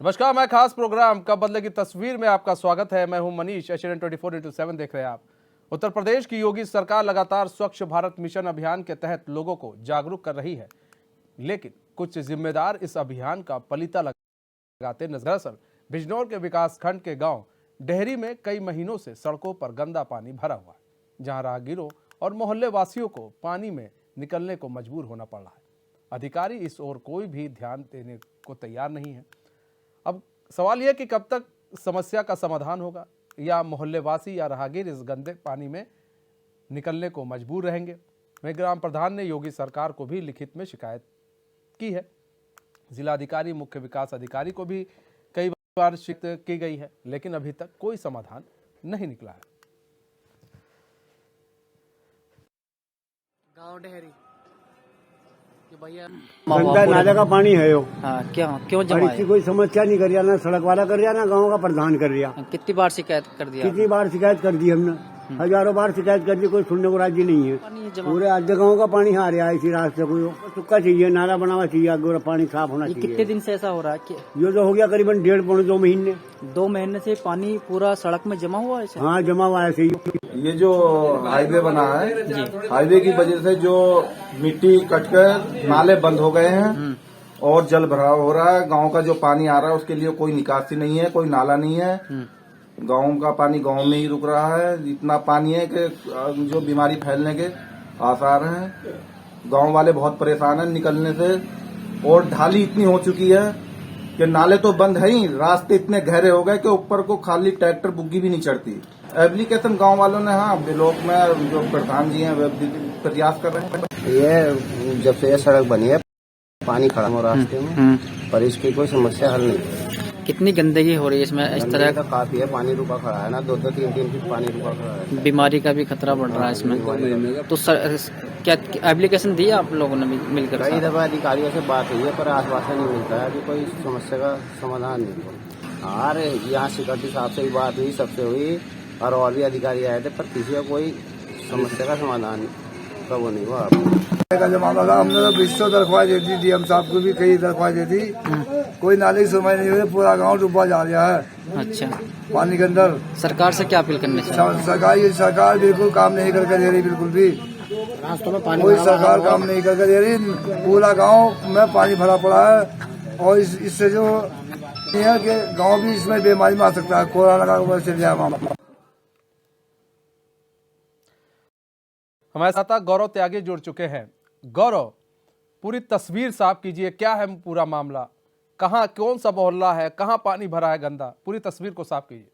नमस्कार, मैं खास प्रोग्राम कब बदलेगी तस्वीर में आपका स्वागत है। मैं हूं मनीष। एशियन 24x7 देख रहे हैं आप। उत्तर प्रदेश की योगी सरकार लगातार स्वच्छ भारत मिशन अभियान के तहत लोगों को जागरूक कर रही है, लेकिन कुछ जिम्मेदार इस अभियान का पलीता लगाते नजर। दरअसल बिजनौर के विकास खंड के गांव डेहरी में कई महीनों से सड़कों पर गंदा पानी भरा हुआ है, जहां राहगीरों और मोहल्ले वासियों को पानी में निकलने को मजबूर होना पड़ रहा है। अधिकारी इस ओर कोई भी ध्यान देने को तैयार नहीं है। अब सवाल यह कि कब तक समस्या का समाधान होगा, या मोहल्लेवासी या राहगीर इस गंदे पानी में निकलने को मजबूर रहेंगे। वहीं ग्राम प्रधान ने योगी सरकार को भी लिखित में शिकायत की है। जिलाधिकारी, मुख्य विकास अधिकारी को भी कई बार शिकायत की गई है, लेकिन अभी तक कोई समाधान नहीं निकला है। गाँव डेहरी भैया गंदा नाले का पानी है यो। हाँ, क्यों जमा और इसकी कोई समस्या नहीं कर रहा, ना सड़क वाला कर रहा, ना गांव का प्रधान कर रहा। है? कितनी बार शिकायत कर दिया? कितनी बार शिकायत कर दी हमने, हजारों बार शिकायत कर दी, कोई सुनने को राजी नहीं है। पूरे आधे गाँव का पानी आ रहा है इसी रास्ते को। सुक्का चाहिए, नाला बनावा चाहिए, आगे पानी साफ होना ये चाहिए। कितने दिन से ऐसा हो रहा है कि ये तो हो गया करीबन 1.5-2 महीने। 2 महीने से पानी पूरा सड़क में जमा हुआ है ऐसे? हाँ, जमा हुआ ऐसे ही। ये जो हाईवे बना है, हाईवे की वजह से जो मिट्टी कटकर नाले बंद हो गए हैं और जल भराव हो रहा है। गांव का जो पानी आ रहा है उसके लिए कोई निकासी नहीं है, कोई नाला नहीं है। गांव का पानी गांव में ही रुक रहा है। इतना पानी है कि जो बीमारी फैलने के आसार हैं। गांव वाले बहुत परेशान हैं निकलने से, और ढाली इतनी हो चुकी है कि नाले तो बंद है ही, रास्ते इतने गहरे हो गए कि ऊपर को खाली ट्रैक्टर बुग्गी भी नहीं चढ़ती। एप्लीकेशन गांव वालों ने, हाँ, ब्लॉक में जो प्रधान जी हैं वे प्रयास कर रहे हैं। ये जब से ये सड़क बनी है पानी खड़ा हो रास्ते में, पर इसकी कोई समस्या हल नहीं। कितनी गंदगी हो रही है इसमें? इस तरह का काफी है, पानी रुका खड़ा है ना, 2-3 फीट पानी रुका खड़ा है। बीमारी का भी खतरा बढ़ रहा है इसमें। तो क्या एप्लीकेशन दिया आप लोगों ने मिलकर? कई दफा अधिकारियों से बात हुई है, पर आश्वासन नहीं मिलता है कि कोई समस्या का समाधान नहीं। और यहाँ सिक्योरिटी साहब से भी बात हुई, सबसे हुई, और भी अधिकारी आए थे, पर किसी का कोई समस्या का समाधान का वो नहीं हुआ। का जो मामला था, हमने तो 20 दरख्वास्त दे दी, डीएम साहब को भी कई दरख्वास्त दे दी, कोई नाले की सुनवाई नहीं हुई। पूरा गांव डूबा जा रहा है अच्छा, पानी के अंदर। सरकार से क्या अपील करने चाहिए? सरकार बिल्कुल काम नहीं करके दे रही, बिल्कुल भी रास्तों में पानी कोई सरकार काम नहीं करके दे रही। पूरा गांव में पानी भरा पड़ा है, और इससे जो है कि गांव भी इसमें बीमारी में आ सकता है। कोरोना का वजह से लिया मामला। हमारे साथ गौरव त्यागी जुड़ चुके हैं। गौरव, पूरी तस्वीर साफ कीजिए, क्या है पूरा मामला, कहाँ, कौन सा मोहल्ला है, कहाँ पानी भरा है गंदा, पूरी तस्वीर को साफ कीजिए।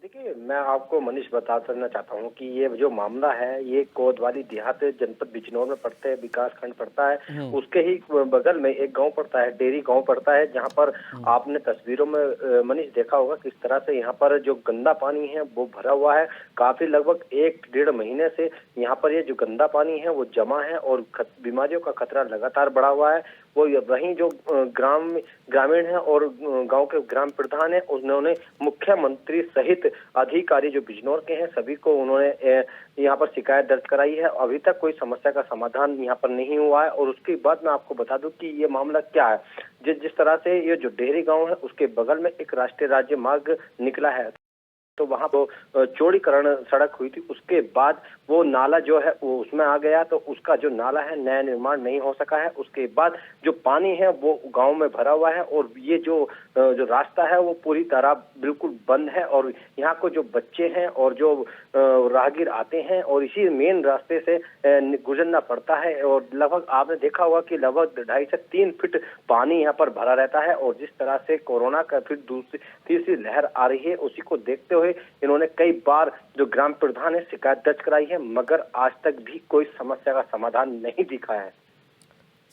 देखिए, मैं आपको मनीष बता देना चाहता हूँ कि ये जो मामला है, ये कोतवाली देहात जनपद बिजनौर में पड़ता है, विकास खंड पड़ता है। उसके ही बगल में एक गांव पड़ता है, डेहरी गांव पड़ता है, जहां पर आपने तस्वीरों में मनीष देखा होगा किस तरह से यहाँ पर जो गंदा पानी है वो भरा हुआ है। काफी लगभग 1-1.5 महीने से यहाँ पर ये जो गंदा पानी है वो जमा है, और बीमारियों का खतरा लगातार बढ़ा हुआ है। वो वहीं जो ग्रामीण है और गांव के ग्राम प्रधान है, उन्होंने मुख्यमंत्री सहित अधिकारी जो बिजनौर के हैं सभी को उन्होंने यहाँ पर शिकायत दर्ज कराई है। अभी तक कोई समस्या का समाधान यहाँ पर नहीं हुआ है। और उसके बाद मैं आपको बता दूं कि ये मामला क्या है। जिस तरह से ये जो डेहरी गांव है उसके बगल में एक राष्ट्रीय राज्य मार्ग निकला है, तो वहां वो चौड़ीकरण सड़क हुई थी। उसके बाद वो नाला जो है वो उसमें आ गया, तो उसका जो नाला है नया निर्माण नहीं हो सका है। उसके बाद जो पानी है वो गांव में भरा हुआ है, और ये जो रास्ता है वो पूरी तरह बिल्कुल बंद है। और यहाँ को जो बच्चे हैं और जो राहगीर आते हैं, और इसी मेन रास्ते से गुजरना पड़ता है। और लगभग आपने देखा होगा कि लगभग 2.5 से 3 फीट पानी यहाँ पर भरा रहता है। और जिस तरह से कोरोना का फिर तीसरी लहर आ रही है, उसी को देखते हुए इन्होंने कई बार जो ग्राम प्रधान है शिकायत दर्ज कराई है, मगर आज तक भी कोई समस्या का समाधान नहीं दिखा है।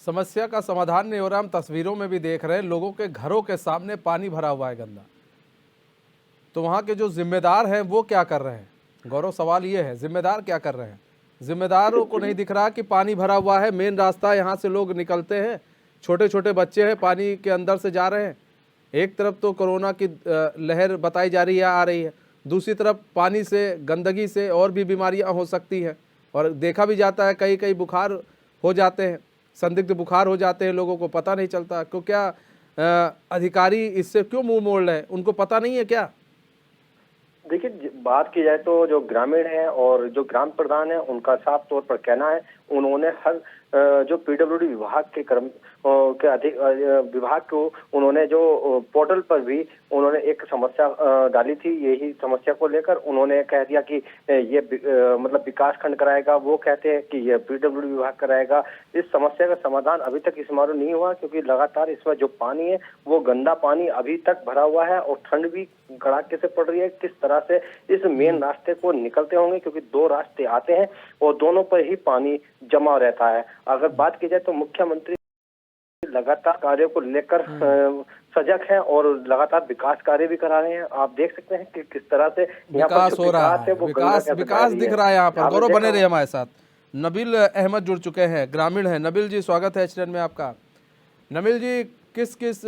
समस्या का समाधान नहीं हो रहा। हम तस्वीरों में भी देख रहे हैं, लोगों के घरों के सामने पानी भरा हुआ है गंदा। तो वहाँ के जो जिम्मेदार हैं वो क्या कर रहे हैं? गौरव, सवाल ये है, जिम्मेदार क्या कर रहे हैं? जिम्मेदारों को नहीं दिख रहा कि पानी भरा हुआ है, मेन रास्ता, यहाँ से लोग निकलते हैं, छोटे छोटे बच्चे हैं, पानी के अंदर से जा रहे हैं। एक तरफ तो कोरोना की लहर बताई जा रही है, आ रही है, दूसरी तरफ पानी से, गंदगी से और भी बीमारियां हो सकती हैं। और देखा भी जाता है कई बुखार हो जाते हैं, संदिग्ध बुखार हो जाते हैं, लोगों को पता नहीं चलता। क्यों क्या अधिकारी इससे क्यों मुंह मोड़ रहे हैं? उनको पता नहीं है क्या? देखिए, बात की जाए तो जो ग्रामीण है और जो ग्राम प्रधान है, उनका साफ तौर पर कहना है, उन्होंने हर जो पीडब्ल्यूडी विभाग के के अधिक विभाग को उन्होंने जो पोर्टल पर भी उन्होंने एक समस्या डाली थी। यही समस्या को लेकर उन्होंने कह दिया कि ये मतलब विकास खंड कराएगा, वो कहते हैं कि ये पीडब्ल्यूडी विभाग कराएगा। इस समस्या का समाधान अभी तक इस मारो नहीं हुआ, क्योंकि लगातार इसमें जो पानी है वो गंदा पानी अभी तक भरा हुआ है और ठंड भी कड़ाके से पड़ रही है। किस तरह से इस मेन रास्ते को निकलते होंगे, क्योंकि दो रास्ते आते हैं और दोनों पर ही पानी जमा रहता है। अगर बात की जाए तो मुख्यमंत्री लगातार कार्यों को लेकर सजग है और लगातार विकास कार्य भी करा रहे हैं। आप देख सकते हैं कि किस तरह से यहाँ पर विकास जो हो रहा है, वो गंगा कैसे विकास बह दिख रही रहा है यहाँ पर। आपने गौरव, देखा बने रहे हमारे साथ। नबील अहमद जुड़ चुके हैं, ग्रामीण हैं। नबील जी, स्वागत है एचएन में आपका। नबील जी, किस किस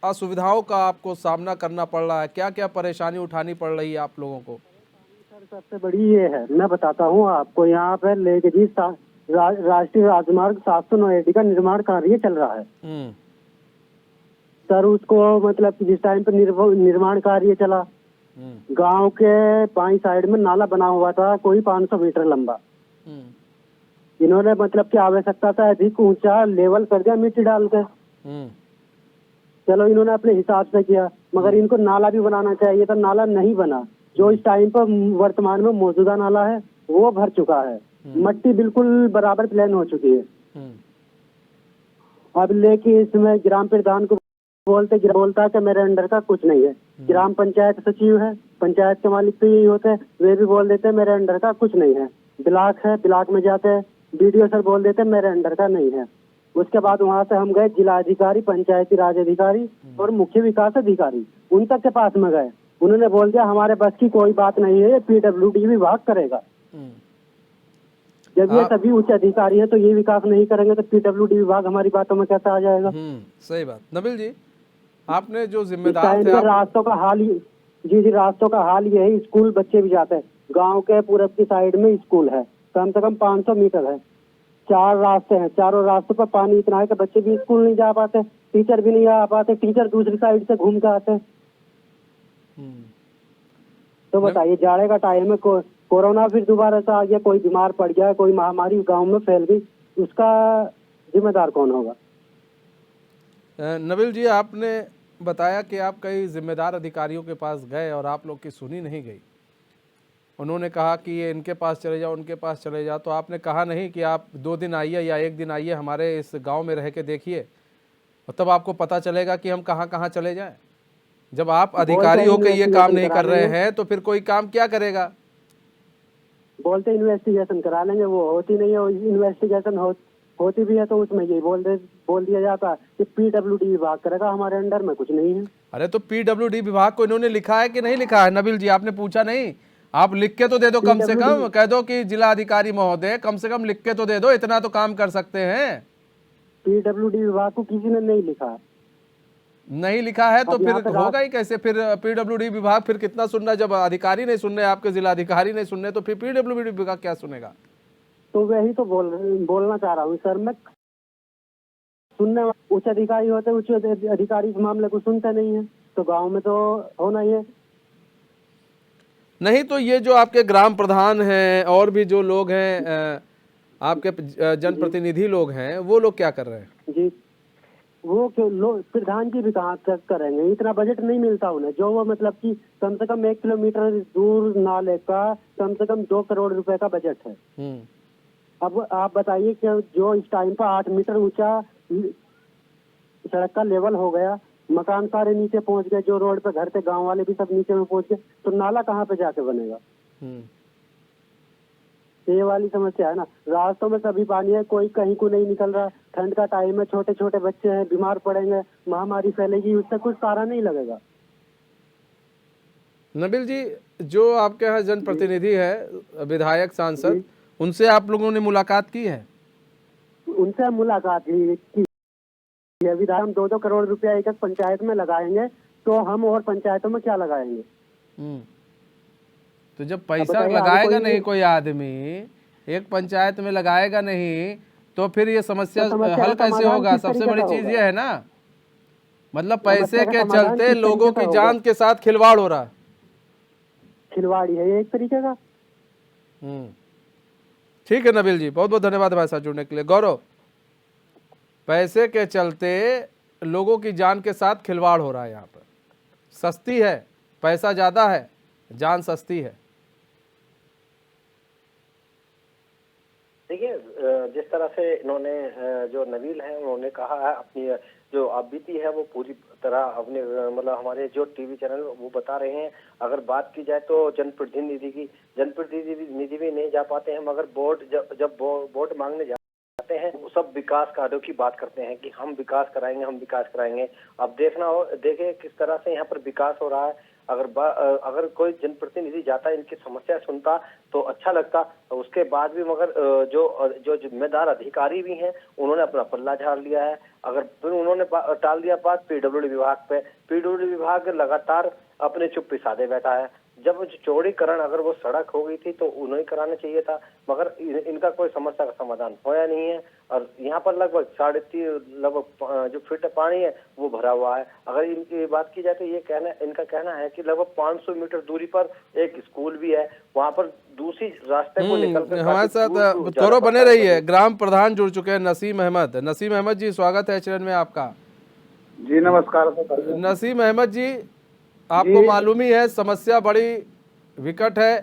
असुविधाओं का आपको सामना करना पड़ रहा है? क्या क्या परेशानी उठानी पड़ रही है आप लोगों को? सर, सबसे बड़ी ये है, मैं बताता हूँ आपको। यहाँ पर लेके जी राष्ट्रीय राजमार्ग 709 का निर्माण कार्य चल रहा है सर। उसको मतलब कि जिस टाइम पर निर्माण कार्य चला, गांव के बाईं साइड में नाला बना हुआ था कोई 500 मीटर लंबा। इन्होंने मतलब कि आवश्यकता से अधिक ऊंचा लेवल कर दिया मिट्टी डाल कर। चलो, इन्होंने अपने हिसाब से किया, मगर इनको नाला भी बनाना चाहिए था, नाला नहीं बना। जो इस टाइम पर वर्तमान में मौजूदा नाला है वो भर चुका है, मट्टी बिल्कुल बराबर प्लेन हो चुकी है। अब लेके इसमें ग्राम प्रधान को बोलता है कि मेरे अंडर का कुछ नहीं है। ग्राम पंचायत सचिव है, पंचायत के मालिक तो यही होते हैं, वे भी बोल देते हैं मेरे अंडर का कुछ नहीं है। ब्लॉक है, ब्लॉक में जाते हैं, बीडीओ सर बोल देते हैं मेरे अंडर का नहीं है। उसके बाद वहां से हम गए जिला अधिकारी, पंचायती राज अधिकारी और मुख्य विकास अधिकारी, उन तक के पास में गए। उन्होंने बोल दिया हमारे बस की कोई बात नहीं है, ये पीडब्ल्यूडी विभाग करेगा। जब ये सभी उच्च अधिकारी हैं तो ये विकास नहीं करेंगे तो पीडब्ल्यूडी विभाग हमारी बातों में कैसे आ जाएगा? सही बात। नबील जी, आपने जो जिम्मेदार थे, रास्तों का हाल जी रास्तों का हाल ये है। स्कूल बच्चे भी जाते हैं, गांव के पूरब की साइड में स्कूल है, कम से कम 500 मीटर है। 4 रास्ते हैं, चारों रास्तों पर पानी इतना है कि बच्चे भी स्कूल नहीं जा पाते, टीचर भी नहीं आ पाते, टीचर दूसरी साइड से घूम के आते हैं। तो बताइए, जाड़े का टाइम है, कोरोना फिर दोबारा से आ गया, कोई बीमार पड़ गया, कोई महामारी गांव में फैल गई, उसका जिम्मेदार कौन होगा? नबील जी, आपने बताया कि आप कई जिम्मेदार अधिकारियों के पास गए और आप लोग की सुनी नहीं गई। उन्होंने कहा कि ये इनके पास चले जाओ, उनके पास चले जाओ, तो आपने कहा नहीं कि आप 2 दिन आइए या 1 दिन आइए, हमारे इस गांव में रह के देखिए, और तब आपको पता चलेगा कि हम कहाँ कहाँ चले जाएं। जब आप अधिकारी हो के ये काम नहीं कर रहे हैं तो फिर कोई काम क्या करेगा? बोलते इन्वेस्टिगेशन करा लेंगे, वो होती नहीं है। इन्वेस्टिगेशन होती भी है तो उसमें यही बोल दिया जाता है कि पीडब्ल्यूडी विभाग करेगा, हमारे अंडर में कुछ नहीं है। अरे तो पीडब्ल्यूडी विभाग को इन्होंने लिखा है कि नहीं लिखा है? नबील जी, आपने पूछा नहीं? आप लिख के तो दे दो, कम से कम कह दो कि जिला अधिकारी महोदय कम से कम लिख के तो दे दो, इतना तो काम कर सकते हैं। पीडब्ल्यूडी विभाग को किसी ने नहीं लिखा, नहीं लिखा है तो फिर होगा ही कैसे? फिर पीडब्ल्यूडी विभाग फिर कितना सुन रहा है? जब अधिकारी नहीं सुन रहे, आपके जिला अधिकारी नहीं सुन रहे, तो फिर पीडब्ल्यूडी विभाग क्या सुनेगा? तो वही तो बोलना चाह रहा हूँ सर मैं। सुनने उच्च अधिकारी होते, उच्च अधिकारी इस मामले को सुनते नहीं है, तो गांव में तो होना ही है। नहीं तो ये जो आपके ग्राम प्रधान हैं और भी जो लोग हैं, आपके जनप्रतिनिधि लोग हैं, वो लोग क्या कर रहे हैं? जी, वो प्रधान जी भी कहाँ तक करेंगे? इतना बजट नहीं मिलता उन्हें। जो वो मतलब कि कम से कम 1 किलोमीटर दूर नाले का कम से कम 2 करोड़ रुपए का बजट है। अब आप बताइए कि जो इस टाइम पर 8 मीटर ऊंचा सड़क का लेवल हो गया, मकान सारे नीचे पहुंच गए, जो रोड पे घर थे गांव वाले भी सब नीचे में पहुंच गए, तो नाला कहाँ पे जाके बनेगा? ये वाली समस्या है ना। रास्तों में सभी पानी है, कोई कहीं को नहीं निकल रहा। ठंड का टाइम है, छोटे छोटे बच्चे हैं, बीमार पड़ेंगे, महामारी फैलेगी, उससे कुछ सारा नहीं लगेगा। नबील जी, जो आपके यहाँ जनप्रतिनिधि है, विधायक, सांसद, उनसे आप लोगों ने मुलाकात की है? उनसे मुलाकात की। विधायक हम 2-2 करोड़ रुपया एक पंचायत में लगाएंगे तो हम और पंचायतों में क्या लगाएंगे? तो जब पैसा लगाएगा नहीं कोई आदमी, एक पंचायत में लगाएगा नहीं, तो फिर ये समस्या हल कैसे होगा? सबसे बड़ी चीज ये है ना। मतलब पैसे के समाधान चलते किस लोगों तरीके की का जान होगा? के साथ खिलवाड़ हो रहा है। खिलवाड़ी है ये एक तरीके का। ठीक है नबील जी, बहुत बहुत धन्यवाद हमारे साथ जुड़ने के लिए। गौरव, पैसे के चलते लोगों की जान के साथ खिलवाड़ हो रहा है यहाँ पर। सस्ती है, पैसा ज्यादा है, जान सस्ती है। देखिए, जिस तरह से इन्होंने जो नबील है उन्होंने कहा है, अपनी जो बीती है वो पूरी तरह अपने मतलब हमारे जो टीवी चैनल वो बता रहे हैं। अगर बात की जाए तो जनप्रतिनिधि भी नहीं जा पाते हैं, मगर जब वोट मांगने जाते हैं वो सब विकास कार्यों की बात करते हैं कि हम विकास कराएंगे। अब देखे किस तरह से यहाँ पर विकास हो रहा है। अगर कोई जनप्रतिनिधि जाता, इनकी समस्या सुनता तो अच्छा लगता। उसके बाद भी मगर जो जिम्मेदार अधिकारी भी हैं उन्होंने अपना पल्ला झाड़ लिया है। अगर फिर उन्होंने टाल दिया बात पीडब्ल्यूडी विभाग पे। पीडब्ल्यूडी विभाग लगातार अपने चुप्पी साधे बैठा है। जब चौड़ीकरण अगर वो सड़क हो गई थी तो उन्हें कराना चाहिए था, मगर इनका कोई समस्या का समाधान होया नहीं है। और यहाँ पर लगभग 3.5 जो फीट पानी है वो भरा हुआ है। अगर इनकी बात की जाए तो इनका कहना है कि लगभग 500 मीटर दूरी पर एक स्कूल भी है, वहाँ पर दूसरी रास्ते को निकल कर हमारे साथ गौरव बने रही है। ग्राम प्रधान जुड़ चुके हैं नसीम अहमद जी, स्वागत है चरण में आपका। जी नमस्कार। नसीम अहमद जी, आपको मालूम ही है समस्या बड़ी विकट है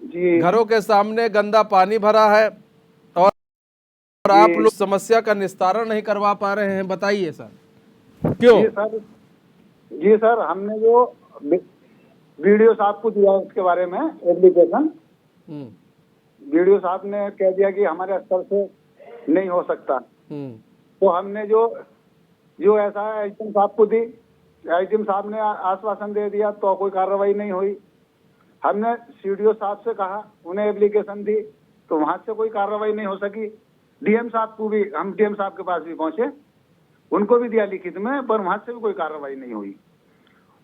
जी, घरों के सामने गंदा पानी भरा है और आप लोग समस्या का निस्तारण नहीं करवा पा रहे हैं, बताइए सर क्यों? जी सर, हमने जो वीडियो साहब को दिया उसके बारे में एप्लीकेशन, वीडियो साहब ने कह दिया कि हमारे स्तर से नहीं हो सकता। तो हमने जो ऐसा एचएम साहब को दी, एचएम साहब ने आश्वासन दे दिया तो कोई कार्रवाई नहीं हुई। हमने सीडीओ साहब से कहा, उन्हें एप्लीकेशन दी तो वहां से कोई कार्रवाई नहीं हो सकी। डीएम साहब को भी, हम डीएम साहब के पास भी पहुंचे, उनको भी दिया लिखित में, पर वहां से भी कोई कार्रवाई नहीं हुई।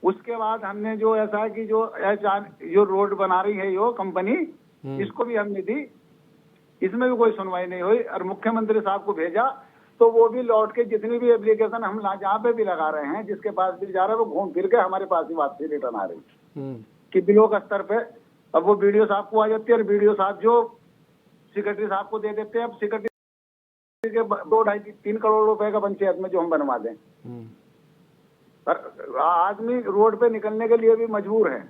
उसके बाद हमने जो ऐसा है कि जो रोड बना रही है यो कंपनी, इसको भी हमने दी, इसमें भी कोई सुनवाई नहीं हुई। और मुख्यमंत्री साहब को भेजा तो वो भी लौट के जितनी भी एप्लीकेशन हम जहाँ पे भी लगा रहे हैं, जिसके पास भी जा रहा है, वो घूम फिर के हमारे पास ही वापसी रिटर्न आ रही कि ब्लॉक स्तर पे। अब वो बीडीओ साहब को आ जाती है और बीडीओ साहब जो सेक्रेटरी साहब को दे देते हैं। अब सेक्रेटरी के 2-2.5-3 करोड़ रुपए का पंचायत में जो हम बनवा दें, पर आदमी रोड पे निकलने के लिए भी मजबूर है,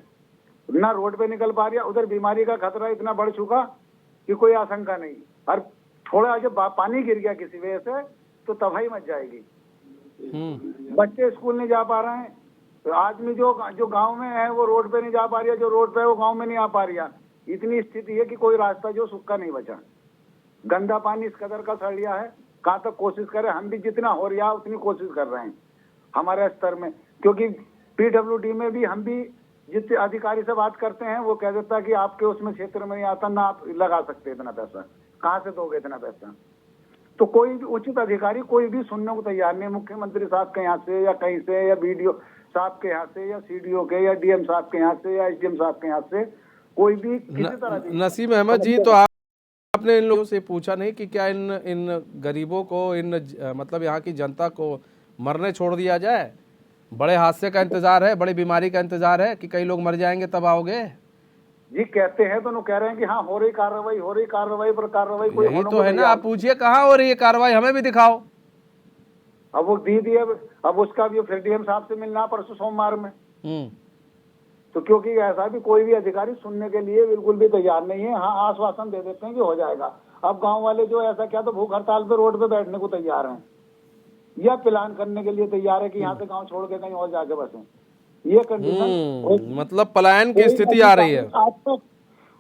ना रोड पे निकल पा रहा। उधर बीमारी का खतरा इतना बढ़ चुका कि कोई आशंका नहीं। और थोड़ा जब पानी गिर गया किसी वजह से तो तबाही मच जाएगी। बच्चे स्कूल नहीं जा पा रहे हैं, तो आदमी जो गांव में है वो रोड पे नहीं जा पा रही है, जो रोड पे है वो गांव में नहीं आ पा रही है। इतनी स्थिति है कि कोई रास्ता जो सूखा नहीं बचा। गंदा पानी इस कदर का सड़ लिया है। कहाँ तक कोशिश करें, हम भी जितना हो रहा है उतनी कोशिश कर रहे हैं हमारे स्तर में, क्योंकि पीडब्ल्यूडी में भी हम भी जितने अधिकारी से बात करते हैं वो कह देता है कि आपके उसमें क्षेत्र में नहीं आता, ना आप लगा सकते इतना पैसा, कहाँ से दोगे इतना पैसा। तो कोई भी उचित अधिकारी कोई भी सुनने को तैयार नहीं। मुख्यमंत्री साहब के यहाँ से या कहीं से, या बीडीओ साहब के यहाँ से, या सीडीओ के, या डीएम साहब के यहाँ से, या एसडीएम साहब के यहाँ से, कोई भी किसी तरह। नसीम अहमद जी, तो आपने इन लोगों से पूछा नहीं कि क्या इन गरीबों को, मतलब यहाँ की जनता को मरने छोड़ दिया जाए? बड़े हादसे का इंतजार है, बड़ी बीमारी का इंतजार है कि कई लोग मर जाएंगे तब आओगे? जी कहते हैं तो कह रहे हैं कि हाँ हो रही कार्रवाई पर कार्रवाई कोई यही तो है ना। आप पूछिए कहाँ हो रही है कार्रवाई, हमें भी दिखाओ। अब वो दी दिए, अब उसका भी फिर डीएम साहब से मिलना परसों सोमवार में। तो क्योंकि ऐसा भी कोई भी अधिकारी सुनने के लिए बिल्कुल भी तैयार नहीं है। हाँ आश्वासन दे देते हैं कि हो जाएगा। अब गांव वाले जो ऐसा क्या तो भूख हड़ताल पे रोड पे बैठने को तैयार हैं, या प्लान करने के लिए तैयार है कि यहाँ से गांव छोड़ के कहीं और जाके बसें। ये कंडीशन, मतलब पलायन की स्थिति आ रही है।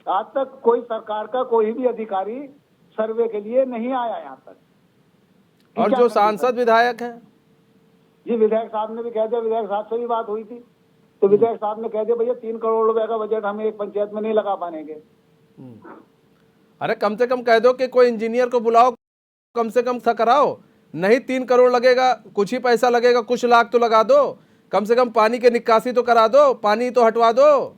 आज तक कोई सरकार का कोई भी अधिकारी सर्वे के लिए नहीं आया यहाँ तक। और जो सांसद विधायक हैं, जी विधायक साहब ने भी कह दिया, विधायक साहब से भी बात हुई थी तो विधायक साहब ने कह दिया भैया 3 करोड़ रुपए का बजट हम एक पंचायत में नहीं लगा पाएंगे। अरे कम से कम कह दो कि कोई इंजीनियर को बुलाओ, कम से कम कराओ। नहीं 3 करोड़ लगेगा, कुछ ही पैसा लगेगा, कुछ लाख तो लगा दो, कम से कम पानी के निकासी तो करा दो, पानी तो हटवा दो।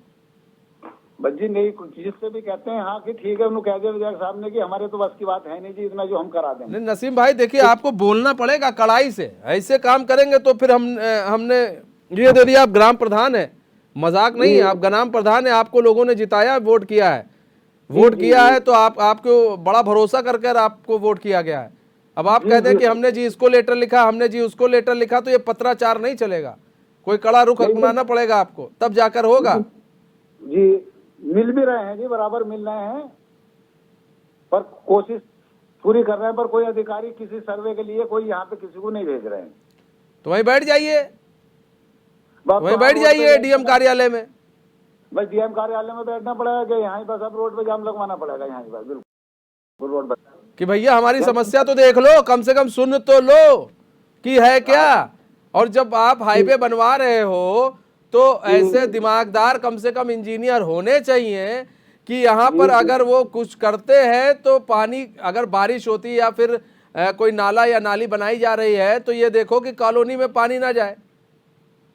बस जी नहीं, जिससे भी कहते हैं हाँ कि ठीक है, उन्होंने कह दिया विधायक साहब ने कि हमारे तो बस की बात है नहीं जी इतना जो हम करा देंगे। नहीं नसीम भाई देखिए, आपको बोलना पड़ेगा कड़ाई से, ऐसे काम करेंगे तो फिर हमने ये दे दिया। आप ग्राम प्रधान है, मजाक नहीं है, आप ग्राम प्रधान है, आपको लोगों ने जिताया, वोट किया है, वोट किया है तो आपको बड़ा भरोसा कर कर आपको वोट किया गया है। अब आप कहते हैं कि हमने जी इसको लेटर लिखा, हमने जी उसको लेटर लिखा, तो ये पत्राचार नहीं चलेगा, कोई कड़ा रुख अपनाना पड़ेगा आपको, तब जाकर होगा। जी मिल भी रहे हैं जी, बराबर मिल रहे हैं, पर कोशिश पूरी कर रहे हैं, पर कोई अधिकारी किसी सर्वे के लिए कोई यहाँ पे किसी को नहीं भेज रहे हैं। तो वहीं बैठ जाइए, बस वहीं बैठ जाइए डीएम कार्यालय में। बस डीएम कार्यालय में बैठना पड़ेगा कि यहाँ ही बस अब रोड पे जाम लगवाना पड़ेगा, यहाँ ही बस बिल्कुल रोड पर कि भैया हमारी समस्या तो देख लो, कम से कम सुन तो लो कि है क्या। और जब आप हाईवे बनवा रहे हो तो ऐसे दिमागदार कम से कम इंजीनियर होने चाहिए कि यहाँ पर अगर वो कुछ करते हैं तो पानी, अगर बारिश होती है या फिर कोई नाला या नाली बनाई जा रही है तो ये देखो कि कॉलोनी में पानी ना जाए,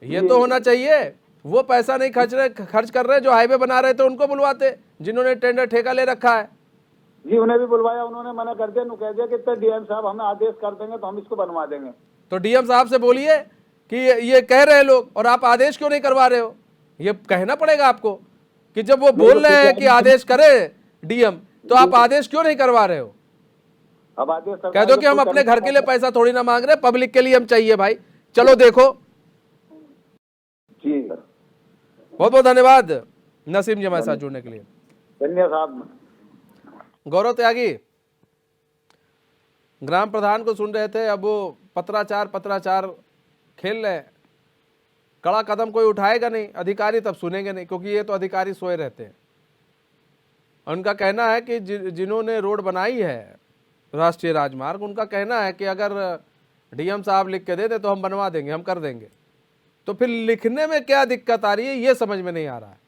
ये तो होना चाहिए। वो पैसा नहीं खर्च कर रहे जो हाईवे बना रहे थे, उनको बुलवाते जिन्होंने टेंडर ठेका ले रखा है। जी उन्हें भी बुलवाया, उन्होंने मना कर दिया, कह दिया कि डीएम साहब हमें आदेश कर देंगे तो हम इसको बनवा देंगे। तो डीएम साहब से बोलिए कि ये कह रहे हैं लोग और आप आदेश क्यों नहीं करवा रहे हो, ये कहना पड़ेगा आपको कि जब वो बोल रहे हैं कि आदेश करे डीएम, तो आप आदेश क्यों नहीं करवा रहे हो। अब आदेश कह दो कि हम अपने घर के लिए पैसा थोड़ी ना मांग रहे, पब्लिक के लिए हम चाहिए भाई, चलो देखो। जी बहुत बहुत धन्यवाद नसीम जी हमारे साथ जुड़ने के लिए। धन्यवाद साहब। गौरव त्यागी ग्राम प्रधान को सुन रहे थे, अब वो पत्राचार खेल रहे। कड़ा कदम कोई उठाएगा नहीं, अधिकारी तब सुनेंगे नहीं, क्योंकि ये तो अधिकारी सोए रहते हैं। उनका कहना है कि जिन्होंने रोड बनाई है राष्ट्रीय राजमार्ग, उनका कहना है कि अगर डीएम साहब लिख के दे दे तो हम बनवा देंगे, हम कर देंगे। तो फिर लिखने में क्या दिक्कत आ रही है, ये समझ में नहीं आ रहा है।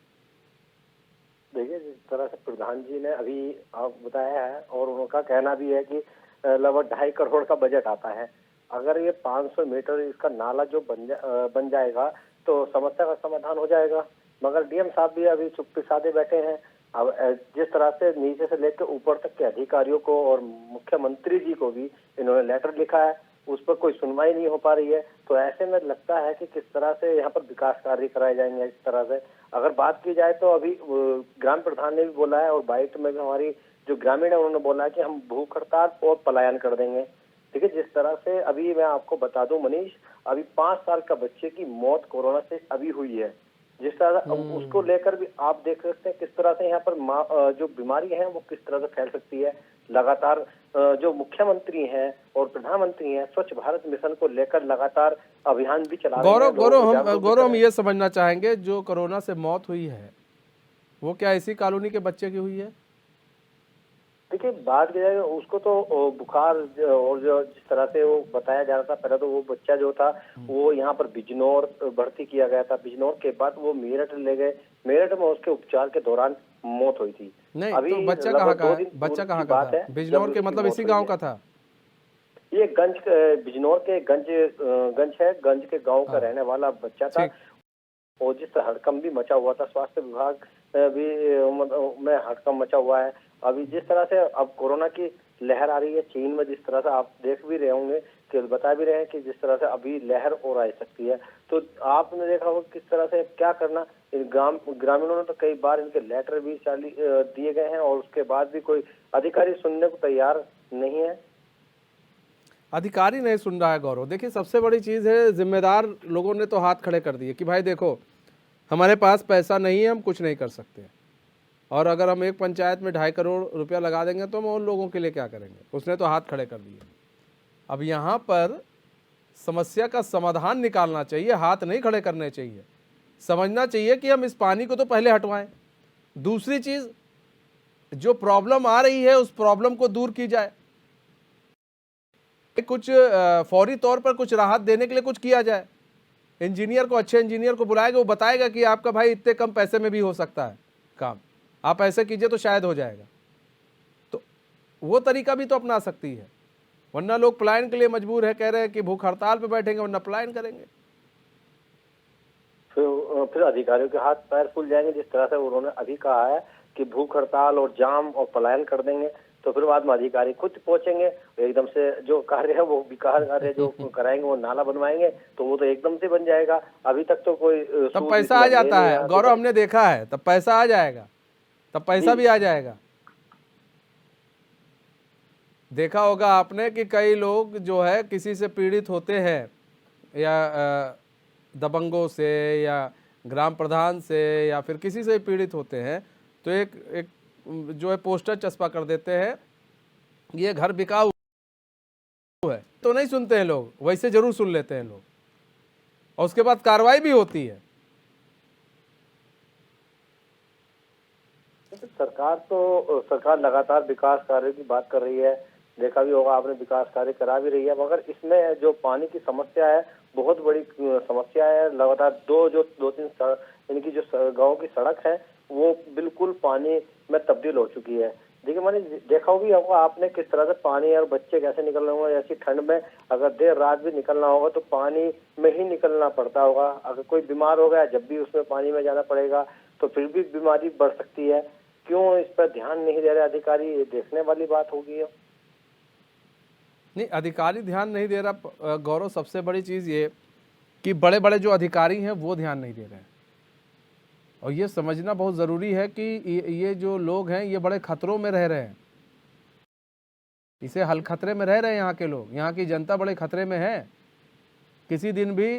देखिए जिस तरह से प्रधान जी ने अभी आप बताया है, और उनका कहना भी है कि लगभग 2.5 करोड़ का बजट आता है। अगर ये 500 मीटर इसका नाला जो बन जाएगा तो समस्या का समाधान हो जाएगा। मगर डीएम साहब भी अभी चुप्पी साधे बैठे हैं। अब जिस तरह से नीचे से लेकर ऊपर तक के अधिकारियों को और मुख्यमंत्री जी को भी इन्होंने लेटर लिखा है, उस पर कोई सुनवाई नहीं हो पा रही है। तो ऐसे में लगता है कि किस तरह से यहाँ पर विकास कार्य कराए जाएंगे। इस तरह से अगर बात की जाए तो अभी ग्राम प्रधान ने भी बोला है, और बाइट में भी हमारी जो ग्रामीण है उन्होंने बोला है कि हम भूख हड़ताल और पलायन कर देंगे। ठीक है, जिस तरह से अभी मैं आपको बता दूं मनीष, अभी 5 साल का बच्चे की मौत कोरोना से अभी हुई है। जिस तरह उसको लेकर भी आप देख सकते हैं किस तरह से यहाँ पर जो बीमारी है वो किस तरह से फैल सकती है। लगातार जो मुख्यमंत्री हैं और प्रधानमंत्री हैं, स्वच्छ भारत मिशन को लेकर लगातार अभियान भी चला रहे हैं। गौरव हम ये समझना चाहेंगे, जो कोरोना से मौत हुई है वो क्या इसी कॉलोनी के बच्चे की हुई है? देखिए बात की जाए उसको तो बुखार और जो जिस तरह से वो बताया जा रहा था, पहले तो वो बच्चा जो था वो यहाँ पर बिजनौर भर्ती किया गया था। बिजनौर के बाद वो मेरठ ले गए, मेरठ में उसके उपचार के दौरान मौत हुई थी। नहीं अभी तो बच्चा कहाँ का है? बच्चा कहाँ का था? बिजनौर के मतलब इसी गांव का था? ये बिजनौर के गंज है, गंज के गांव का रहने वाला बच्चा था। और जिस हड़कंप भी मचा हुआ था, स्वास्थ्य विभाग भी में हड़कंप मचा हुआ है। अभी जिस तरह से अब कोरोना की लहर आ रही है चीन में, जिस तरह से आप देख भी रहे होंगे कि बता भी रहे हैं कि जिस तरह से अभी लहर और आ सकती है, तो आपने देखा होगा किस तरह से क्या करना। इन ग्रामीणों ने तो कई बार इनके लेटर भी दिए गए हैं, और उसके बाद भी कोई अधिकारी सुनने को तैयार नहीं है। अधिकारी नहीं सुन रहा है गौरव। देखिए सबसे बड़ी चीज़ है, जिम्मेदार लोगों ने तो हाथ खड़े कर दिए कि भाई देखो हमारे पास पैसा नहीं है, हम कुछ नहीं कर सकते, और अगर हम एक पंचायत में 2.5 करोड़ रुपया लगा देंगे तो हम उन लोगों के लिए क्या करेंगे। उसने तो हाथ खड़े कर दिए। अब यहाँ पर समस्या का समाधान निकालना चाहिए, हाथ नहीं खड़े करने चाहिए। समझना चाहिए कि हम इस पानी को तो पहले हटवाएं, दूसरी चीज़ जो प्रॉब्लम आ रही है उस प्रॉब्लम को दूर की जाए, कुछ फौरी तौर पर कुछ राहत देने के लिए कुछ किया जाए। इंजीनियर को, अच्छे इंजीनियर को बुलाएगा, वो बताएगा कि आपका भाई इतने कम पैसे में भी हो सकता है काम, आप ऐसे कीजिए तो शायद हो जाएगा। तो वो तरीका भी तो अपना सकती है, वरना लोग पलायन के लिए मजबूर है, कह रहे हैं कि भूख हड़ताल पे बैठेंगे वरना पलायन करेंगे। तो फिर अधिकारियों के हाथ पैर फूल जाएंगे। जिस तरह से उन्होंने अभी कहा है कि भूख हड़ताल और जाम और पलायन कर देंगे, तो फिर बाद में अधिकारी खुद पहुंचेंगे, एकदम से जो कार्य है वो विकास कार्य जो कराएंगे, वो नाला बनवाएंगे, तो वो तो एकदम से बन जाएगा। अभी तक तो कोई तब पैसा आ जाता है गौरव, हमने देखा है, तब पैसा आ जाएगा, तब पैसा भी आ जाएगा। देखा होगा आपने कि कई लोग जो है किसी से पीड़ित होते हैं, या दबंगों से या ग्राम प्रधान से या फिर किसी से पीड़ित होते हैं, तो एक जो है पोस्टर चस्पा कर देते हैं, ये घर बिकाऊ है, तो नहीं सुनते हैं लोग, वैसे जरूर सुन लेते हैं लोग, और उसके बाद कार्रवाई भी होती है। सरकार लगातार विकास कार्य की बात कर रही है, देखा भी होगा आपने, विकास कार्य करा भी रही है, मगर इसमें जो पानी की समस्या है बहुत बड़ी समस्या है। लगातार दो तीन इनकी जो गांव की सड़क है वो बिल्कुल पानी में तब्दील हो चुकी है। देखिए मैंने देखा भी होगा आपने किस तरह से पानी, और बच्चे कैसे निकल रहे होंगे, ऐसी ठंड में अगर देर रात भी निकलना होगा तो पानी में ही निकलना पड़ता होगा। अगर कोई बीमार हो गया जब भी उसमें पानी में जाना पड़ेगा तो फिर भी बीमारी बढ़ सकती है। क्यों इस पर ध्यान नहीं दे रहे अधिकारी, ये देखने वाली बात होगी। नहीं, अधिकारी ध्यान नहीं दे रहा गौरव। सबसे बड़ी चीज़ ये कि बड़े बड़े जो अधिकारी हैं वो ध्यान नहीं दे रहे हैं, और ये समझना बहुत ज़रूरी है कि ये जो लोग हैं ये बड़े खतरों में रह रहे हैं, इसे हल खतरे में रह रहे हैं। यहाँ के लोग, यहाँ की जनता बड़े खतरे में है। किसी दिन भी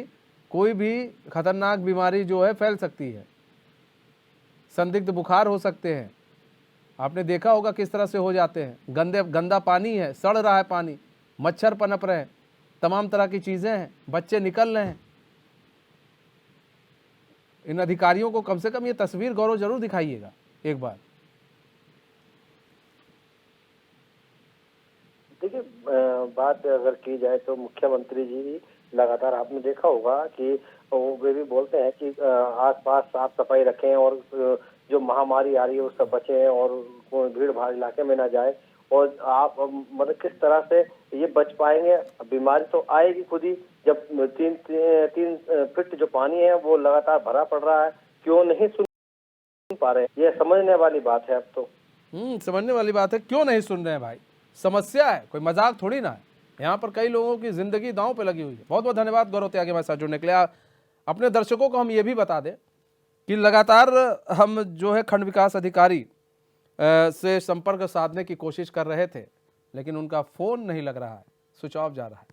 कोई भी खतरनाक बीमारी जो है फैल सकती है, संदिग्ध बुखार हो सकते हैं। आपने देखा होगा किस तरह से हो जाते हैं। गंदा पानी है, सड़ रहा है पानी, मच्छर पनप रहे हैं, तमाम तरह की चीज़ें हैं, बच्चे निकल रहे हैं। इन अधिकारियों को कम से कम ये तस्वीर गौरव जरूर दिखाइएगा एक बार। देखिए बात अगर की जाए तो मुख्यमंत्री जी भी लगातार, आपने देखा होगा कि वे भी बोलते हैं कि आसपास साफ सफाई रखें और जो महामारी आ रही है उससे बचें और कोई भीड़ भाड़ इलाके में ना जाए। और आप मतलब किस तरह से ये बच पाएंगे, बीमारी तो आएगी खुद ही जब तीन फीट जो पानी है वो लगातार भरा पड़ रहा है। क्यों नहीं सुन पा रहे, ये समझने वाली बात है। अब तो समझने वाली बात है, क्यों नहीं सुन रहे हैं भाई। समस्या है, कोई मजाक थोड़ी ना है। यहाँ पर कई लोगों की जिंदगी दांव पे लगी हुई है। बहुत बहुत धन्यवाद गौरव त्यागी हमारे साथ जुड़ने के लिए। अपने दर्शकों को हम ये भी बता दें कि लगातार हम जो है खंड विकास अधिकारी से संपर्क साधने की कोशिश कर रहे थे, लेकिन उनका फ़ोन नहीं लग रहा है, स्विच ऑफ जा रहा है।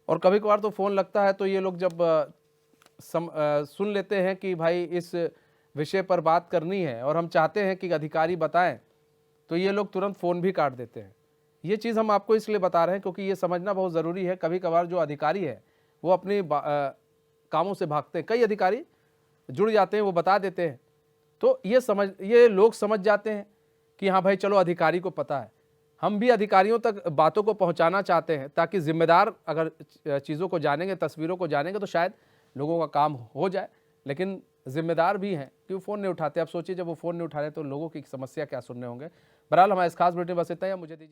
और कभी कभार तो फ़ोन लगता है तो ये लोग जब सुन लेते हैं कि भाई इस विषय पर बात करनी है और हम चाहते हैं कि अधिकारी बताएं, तो ये लोग तुरंत फ़ोन भी काट देते हैं। ये चीज़ हम आपको इसलिए बता रहे हैं क्योंकि ये समझना बहुत ज़रूरी है। कभी कभार जो अधिकारी है वो अपने कामों से भागते हैं, कई अधिकारी जुड़ जाते हैं, वो बता देते हैं, तो ये लोग समझ जाते हैं कि हाँ भाई चलो अधिकारी को पता है। हम भी अधिकारियों तक बातों को पहुंचाना चाहते हैं ताकि जिम्मेदार अगर चीज़ों को जानेंगे, तस्वीरों को जानेंगे तो शायद लोगों का काम हो जाए। लेकिन जिम्मेदार भी हैं कि वो फ़ोन नहीं उठाते। आप सोचिए जब वो फ़ोन नहीं उठा रहे तो लोगों की समस्या क्या सुनने होंगे। बहरहाल हमारे इस खास बुलेटिन बस इतना ही। मुझे दीजिए।